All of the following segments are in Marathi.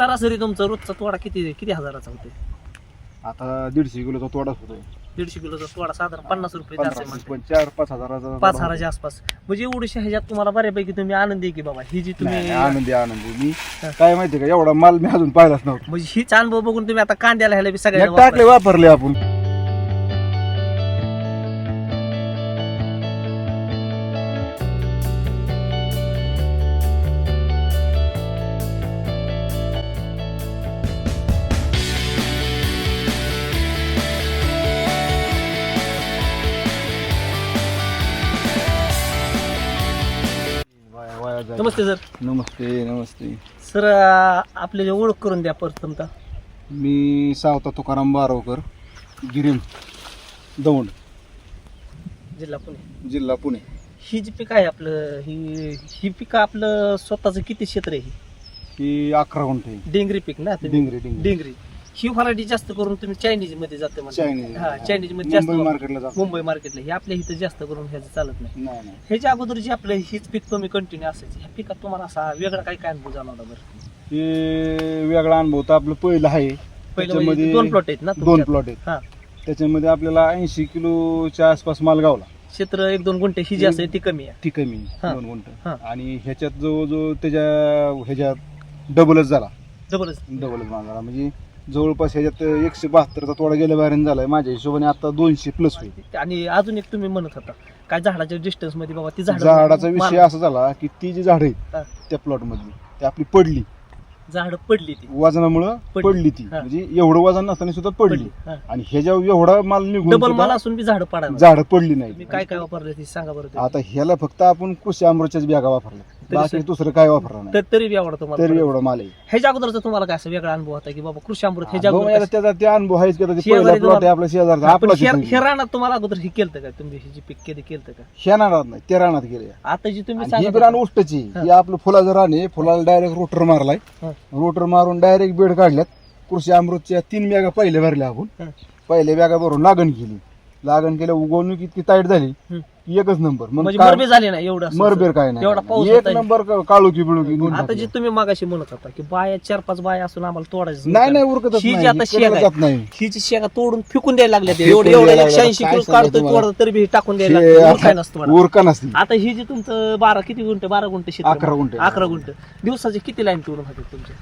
सरासरी तुमचा रोजचा तोडा किती किती हजाराचा होते? आता 150 किलोचा तोडाच होतोय. 150 किलोचा तोडा साधारण 50 रुपये जास्त आहे म्हणते. 4-5 हजाराचा 5,000च्या आसपास. म्हणजे एवढ्याशा ह्याच्यात तुम्हाला बऱ्यापैकी तुम्ही आनंदी आहे की बाबा ही जी तुम्ही नाही, आनंदी मी काय माहितीये का, एवढा माल मी अजून पाहिलाच नव्हता. म्हणजे हीच अनुभव बघून तुम्ही आता कांद्याला ह्याला बी नेट सगळ्यांना टाकले, वापरले आपण. नमस्ते सर. नमस्ते. सर आपले जे ओळख करून द्या प्रथमतः. मी सावता तुकाराम बारवकर, गिरीम, दौंड, जिल्हा पुणे. ही जी पीक आहे आपलं ही पीक आपलं स्वतःचं किती क्षेत्र आहे? ही 11 गुंठे डेंगरी पीक ना? डिंगरी ही व्हरायटी जास्त करून तुम्ही चायनीज मध्ये जाते चायनीज. चायनीज मध्ये जास्त मुंबई मार्केटला जातो. मुंबई मार्केटला. हे आपल्या इथं जास्त करून ह्याचं चालत नाही. नाही. ह्याच्या अगोदर जे आपलं हीच पीक तुम्ही कंटिन्यू असायचं, ह्या पिकात तुम्हाला असा वेगळा काय काय अनुभव जाणवला बरं? हे वेगळा अनुभव तर आपलं पहिलं आहे. पहिलं त्याच्यामध्ये म्हणजे 2 प्लॉट आहेत ना 2 तुमच्यात? प्लॉट आहेत. हा. त्याच्यामध्ये आपल्याला 80 किलोच्या आसपास माल गावला. क्षेत्र 1-2 गुंठे ही जी असते ती कमी आहे. ती कमी हा. 2 गुंठ. हा. आणि ह्याच्यात जो ह्याच्यात डबलच झाला. जबरदस्त. डबलच माल झाला. म्हणजे जवळपास ह्याच्यात 172चा तोडा गेल्या बाहेर झालाय. माझ्या हिशोबाने आता 200 प्लस होईल. आणि अजून एक तुम्ही म्हणत होता काय झाडाच्या डिस्टन्स मध्ये बाबा ती झाडाचा विषय असा झाला की ती जी झाड आहेत हा. त्या प्लॉट मधली ती आपली पडली, झाड पडली ती वजनामुळं पडली ती. हा. म्हणजे एवढं वजन नसताना सुद्धा पडली. हा. आणि ह्याच्यावर एवढा माल निघून डबल सुद्धा माल असून बी झाड पडायला झाड पडली तुम्ही नाही. काय काय वापरले ती सांगा बरं तुम्ही. आता ह्याला फक्त आपण कृषी अमृतच्याच बॅगा वापरल्या, बाकी दुसरं काय वापरलं नाही. तरी बी आवडतं तुम्हाला? तरी एवढं माल आहे. ह्याच्या अगोदरचा तुम्हाला काय असं वेगळा अनुभव होता की बाबा कृषी अमृत ह्याच्या अनुभव अगोदर त्याचा ते अनुभव आहेच की आता ते शेजारी पहिला प्लॉट आहे तुम्हाला- आपल्या शेजारचा. आपण आपला हे रानात तुम्हाला अगोदर हे केलं का तुम्ही ही जी पीक कधी केलं का? ह्या रानात नाही, त्या रानात गेले. आता जी तुम्ही ही सांगत बी रान होता- उष्टची. हा. ही आपलं फुलाचं रान आहे. फुलाला डायरेक्ट रोटर मारलाय. हा. रोटर मारून डायरेक्ट बेड काढल्यात. कृषी अमृतच्या 3 बॅगा पहिल्या भरल्या आपण. हा. पहिल्या बॅगा भरून लागण केल्या. उगवणूक इतकी टाईट झाली हम्म. की एकच नंबर. मग म्हणजे मरबे झाले ना एवढं असं- मरबेर काय एवढा नाही, पाऊस एक होता. नंबर काळुकी बिळुकी गुण आता टाकले. जे तुम्ही मागाशी म्हणत होता की बाया 4-5 बाया असून आम्हाला तोडायचं नाही उरकतच ही जी नाही, आता ही शेंगा केलं आहे, जात नाही. ही जी शेंगा तोडून फेकून द्यायला लागल्या फेकून एवढं द्यायला 180 लागल्या. किलो काय काढतोय सांगू तोडा तरी बी टाकून द्यायला लागतं. उरका नसती. आता ही जी तुमचं 12 किती गुंठे 12 गुंठे क्षेत्र 11 गुंठे. 11 गुंठे दिवसाचे किती लाईन तोडून होते तुमचे?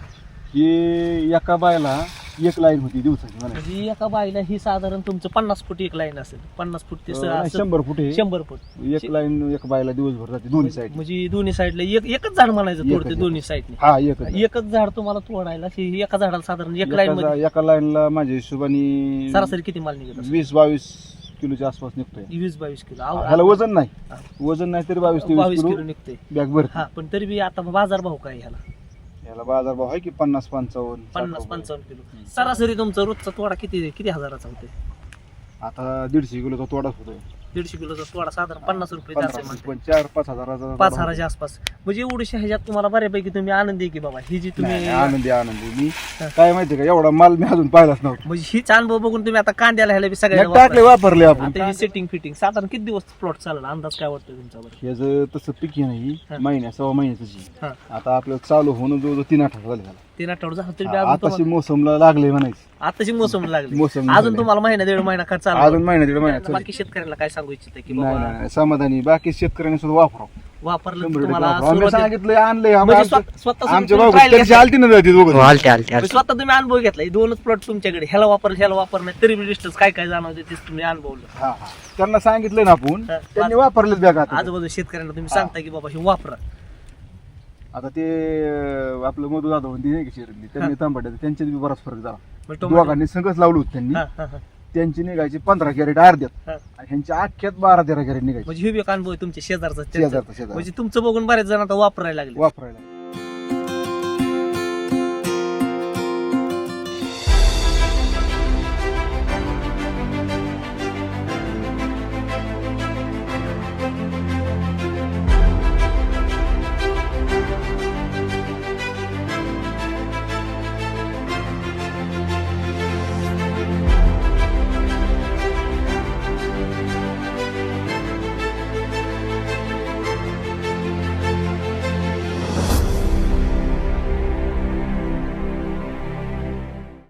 ही एका बायला 1 लाईन होती दिवसाची म्हणायची. म्हणजे एका बाईला ही साधारण तुमचं 50 फूट एक लाईन असेल. 50 फूट ते 100 फूट आहे. 100 फूट 1 लाईन एक बायला दिवसभर जाते दोन्ही साईड. म्हणजे दोन्ही साईडला एकच झाड म्हणायचं तोडते एकच. दोन्ही साईडने. हा एकच. एकच झाड तुम्हाला तोडायला ही एका झाडाला साधारण एक लाईन मध्ये एका लाईनला माझ्या हिशोबाने सरासरी किती माल निघत असेल? 20-22 किलोच्या आसपास निघतोय. 20-22 किलो ह्याला वजन नाही. वजन नाही तरी 22-23 22 किलो किलो निघते. बॅग भर. हा पण तरी बी आता बाजार भाव काय ह्याला? याला बाजार भाव आहे की 50-55. 50-55 किलो. सरासरी तुमचा रोजचा तोडा किती किती हजाराचा होते? आता 150 किलोचा तोडाच होतोय. 150 किलोचा तोडा साधारण 50 रुपये जास्त आहे म्हणते. 4-5 हजाराचा. 5,000च्या आसपास. म्हणजे एवढ्याशा ह्याच्यात तुम्हाला बऱ्यापैकी तुम्ही आनंदी आहे की बाबा ही जी तुम्ही नाही, आनंदी मी काय माहितीये का, एवढा माल मी अजून पाहिलाच नव्हता. म्हणजे हीच अनुभव बघून तुम्ही आता कांद्याला ह्याला बी नेट सगळ्यांना टाकले, वापरले आपण. आता ही सेटिंग फिटिंग साधारण किती दिवस प्लॉट चालला अंदाज काय वाटतोय तुमच्यावर? याचं तसं पीक आहे नाही हा. महिन्या 6 महिन्याची. हा. आता आपलं चालू होणं जवळ 3 आठवडे झाले त्याला. 3 आठवडे झालं तरी बी अजून आताशी तुम्हाला- मोसमला लागले म्हणायचं. आताची मोसम लागली मोसम अजून लागले. तुम्हाला महिना 1.5 महिना खर्च चालू अजून महिना 1.5 महिना बाकी शेतकऱ्यांना काय सांगू इच्छित की नाही बाबा नाही समाधानी. बाकी शेतकऱ्यांनी सुद्धा वापरावं. वापरलं 100% तर तुम्हाला वापरावं. आम्ही सुरुवातीला- सांगितलं आणलंय म्हणजे स्वतः आमच्या तुम्ही बाबा trial त्याची घेतला. आलती ना जाती दोघं. म्हणजे स्वतः तुम्ही अनुभव घेतला हे 2च प्लॉट तुमच्याकडे ह्याला वापर नाही तरी बी डिस्टन्स काय काय जाणवते तेच तुम्ही अनुभवलं. हा, हा. त्यांना सांगितलं ना आपण, हा. त्यांनी वापरलेच बॅग. आता आजूबाजू शेतकऱ्यांना तुम्ही सांगता की बाबा हे वापरा. आता ते आपलं मधू जाधव ती नाही का शिरली, त्यांनी तांबड्यात त्यांच्यात बी बराच फरक झाला. मग टोमॅटो- दोघांनी संघच लावलं होतं त्यांनी. हा, हा, हा. त्यांची निघायची 15 कॅरेट अर्ध्यात हा. आणि ह्यांच्या अख्ख्यात 12-13 कॅरेट निघायची. म्हणजे हे बी एक अनुभव आहे तुमच्या शेजारचा शेजारचा. म्हणजे तुमचं बघून बरेच जण आता वापरायला लागले. वापरायला